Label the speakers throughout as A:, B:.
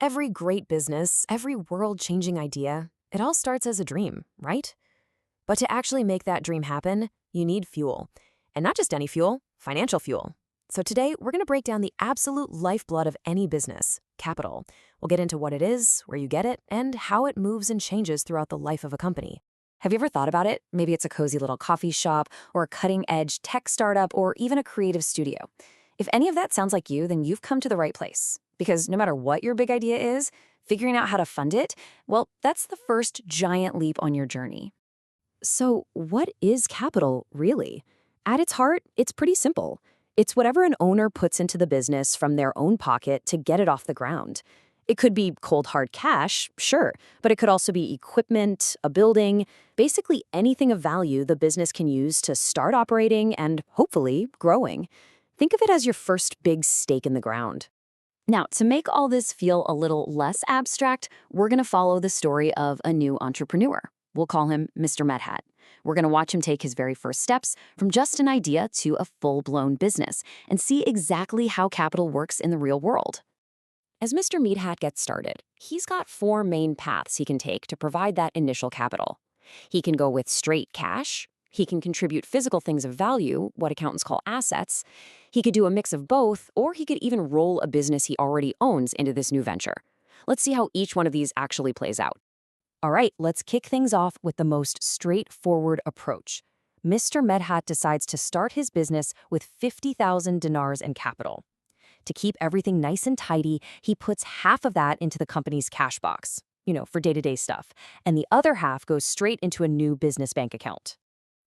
A: Every great business, every world-changing idea, it all starts as a dream, right? But to actually make that dream happen, you need fuel. And not just any fuel, financial fuel. So today, we're going to break down the absolute lifeblood of any business, capital. We'll get into what it is, where you get it, and how it moves and changes throughout the life of a company. Have you ever thought about it? Maybe it's a cozy little coffee shop, or a cutting-edge tech startup, or even a creative studio. If any of that sounds like you, then you've come to the right place. Because no matter what your big idea is, figuring out how to fund it, well, that's the first giant leap on your journey. So what is capital, really? At its heart, it's pretty simple. It's whatever an owner puts into the business from their own pocket to get it off the ground. It could be cold hard cash, sure, but it could also be equipment, a building, basically anything of value the business can use to start operating and, hopefully, growing. Think of it as your first big stake in the ground. Now, to make all this feel a little less abstract, we're going to follow the story of a new entrepreneur. We'll call him Mr. Medhat. We're going to watch him take his very first steps from just an idea to a full-blown business and see exactly how capital works in the real world. As Mr. Medhat gets started, he's got four main paths he can take to provide that initial capital. He can go with straight cash. He can contribute physical things of value, what accountants call assets. He could do a mix of both, or he could even roll a business he already owns into this new venture. Let's see how each one of these actually plays out. All right, let's kick things off with the most straightforward approach. Mr. Medhat decides to start his business with 50,000 dinars in capital. To keep everything nice and tidy, he puts half of that into the company's cash box, for day-to-day stuff, and the other half goes straight into a new business bank account.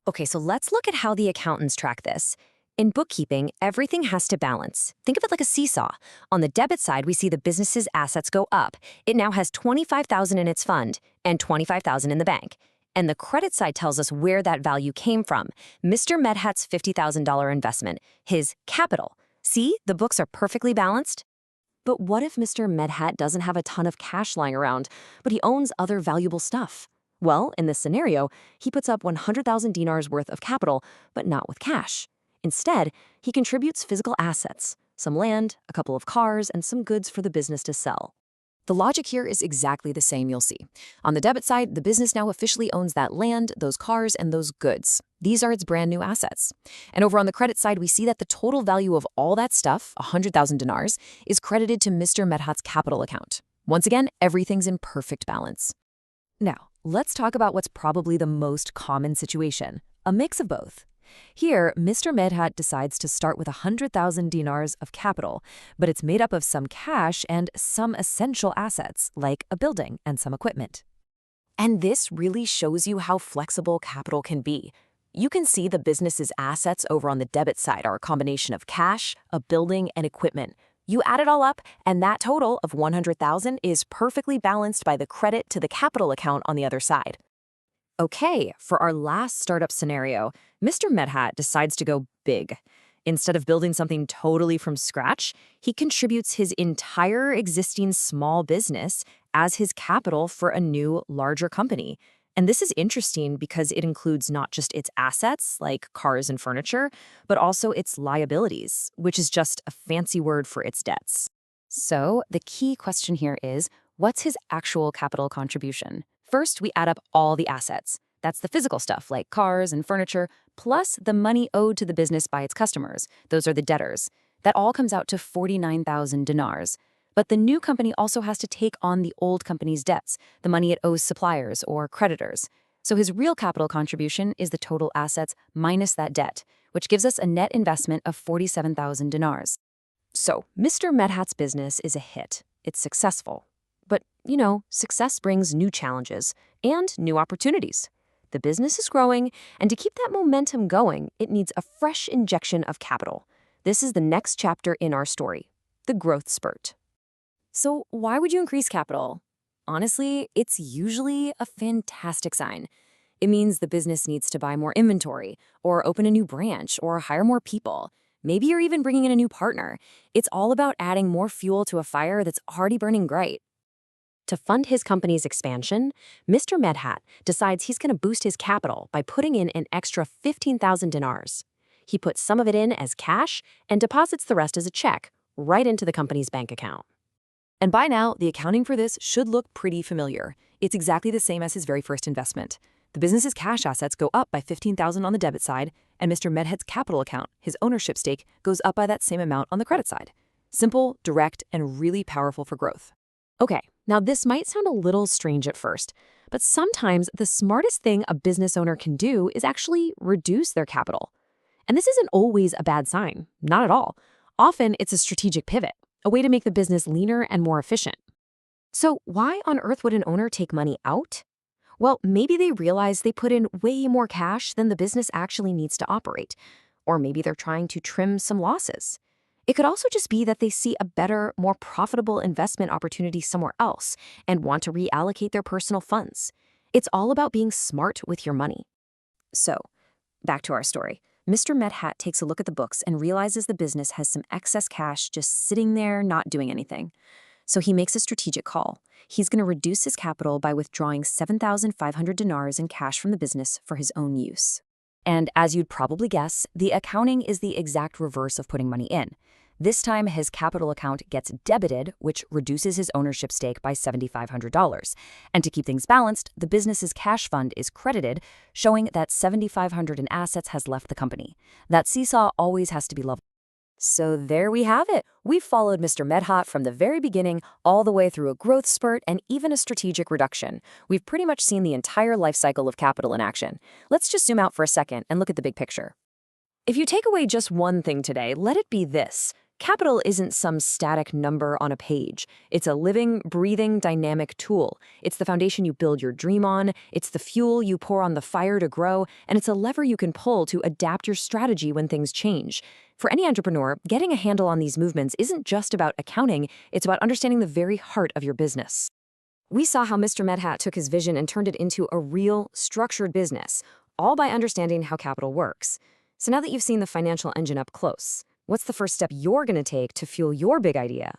A: Okay, so let's look at how the accountants track this. In bookkeeping, everything has to balance. Think of it like a seesaw. On the debit side, we see the business's assets go up. It now has 25,000 in its fund and 25,000 in the bank. And the credit side tells us where that value came from. Mr. Medhat's $50,000 investment, his capital. See, the books are perfectly balanced. But what if Mr. Medhat doesn't have a ton of cash lying around, but he owns other valuable stuff? Well, in this scenario, he puts up 100,000 dinars worth of capital, but not with cash. Instead, he contributes physical assets, some land, a couple of cars, and some goods for the business to sell. The logic here is exactly the same, you'll see. On the debit side, the business now officially owns that land, those cars, and those goods. These are its brand new assets. And over on the credit side, we see that the total value of all that stuff, 100,000 dinars, is credited to Mr. Medhat's capital account. Once again, everything's in perfect balance. Now, let's talk about what's probably the most common situation, a mix of both. Here, Mr. Medhat decides to start with 100,000 dinars of capital, but it's made up of some cash and some essential assets, like a building and some equipment. And this really shows you how flexible capital can be. You can see the business's assets over on the debit side are a combination of cash, a building, and equipment. You add it all up, and that total of 100,000 is perfectly balanced by the credit to the capital account on the other side. Okay, for our last startup scenario, Mr. Medhat decides to go big. Instead of building something totally from scratch, he contributes his entire existing small business as his capital for a new, larger company. And this is interesting because it includes not just its assets, like cars and furniture, but also its liabilities, which is just a fancy word for its debts. So the key question here is, what's his actual capital contribution? First, we add up all the assets. That's the physical stuff like cars and furniture, plus the money owed to the business by its customers. Those are the debtors. That all comes out to 49,000 dinars. But the new company also has to take on the old company's debts, the money it owes suppliers or creditors. So his real capital contribution is the total assets minus that debt, which gives us a net investment of 47,000 dinars. So Mr. Medhat's business is a hit. It's successful. But, success brings new challenges and new opportunities. The business is growing, and to keep that momentum going, it needs a fresh injection of capital. This is the next chapter in our story, the growth spurt. So why would you increase capital? Honestly, it's usually a fantastic sign. It means the business needs to buy more inventory, or open a new branch, or hire more people. Maybe you're even bringing in a new partner. It's all about adding more fuel to a fire that's already burning bright. To fund his company's expansion, Mr. Medhat decides he's going to boost his capital by putting in an extra 15,000 dinars. He puts some of it in as cash and deposits the rest as a check right into the company's bank account.
B: And by now, the accounting for this should look pretty familiar. It's exactly the same as his very first investment. The business's cash assets go up by $15,000 on the debit side, and Mr. Medhead's capital account, his ownership stake, goes up by that same amount on the credit side. Simple, direct, and really powerful for growth.
A: Okay, now this might sound a little strange at first, but sometimes the smartest thing a business owner can do is actually reduce their capital. And this isn't always a bad sign, not at all. Often it's a strategic pivot, a way to make the business leaner and more efficient. So why on earth would an owner take money out? Well, maybe they realize they put in way more cash than the business actually needs to operate. Or maybe they're trying to trim some losses. It could also just be that they see a better, more profitable investment opportunity somewhere else and want to reallocate their personal funds. It's all about being smart with your money. So, back to our story. Mr. Medhat takes a look at the books and realizes the business has some excess cash just sitting there not doing anything. So he makes a strategic call. He's going to reduce his capital by withdrawing 7,500 dinars in cash from the business for his own use. And as you'd probably guess, the accounting is the exact reverse of putting money in. This time, his capital account gets debited, which reduces his ownership stake by $7,500. And to keep things balanced, the business's cash fund is credited, showing that $7,500 in assets has left the company. That seesaw always has to be level. So there we have it. We've followed Mr. Medhat from the very beginning all the way through a growth spurt and even a strategic reduction. We've pretty much seen the entire life cycle of capital in action. Let's just zoom out for a second and look at the big picture. If you take away just one thing today, let it be this. Capital isn't some static number on a page. It's a living, breathing, dynamic tool. It's the foundation you build your dream on, it's the fuel you pour on the fire to grow, and it's a lever you can pull to adapt your strategy when things change. For any entrepreneur, getting a handle on these movements isn't just about accounting, it's about understanding the very heart of your business. We saw how Mr. Medhat took his vision and turned it into a real, structured business, all by understanding how capital works. So now that you've seen the financial engine up close, what's the first step you're going to take to fuel your big idea?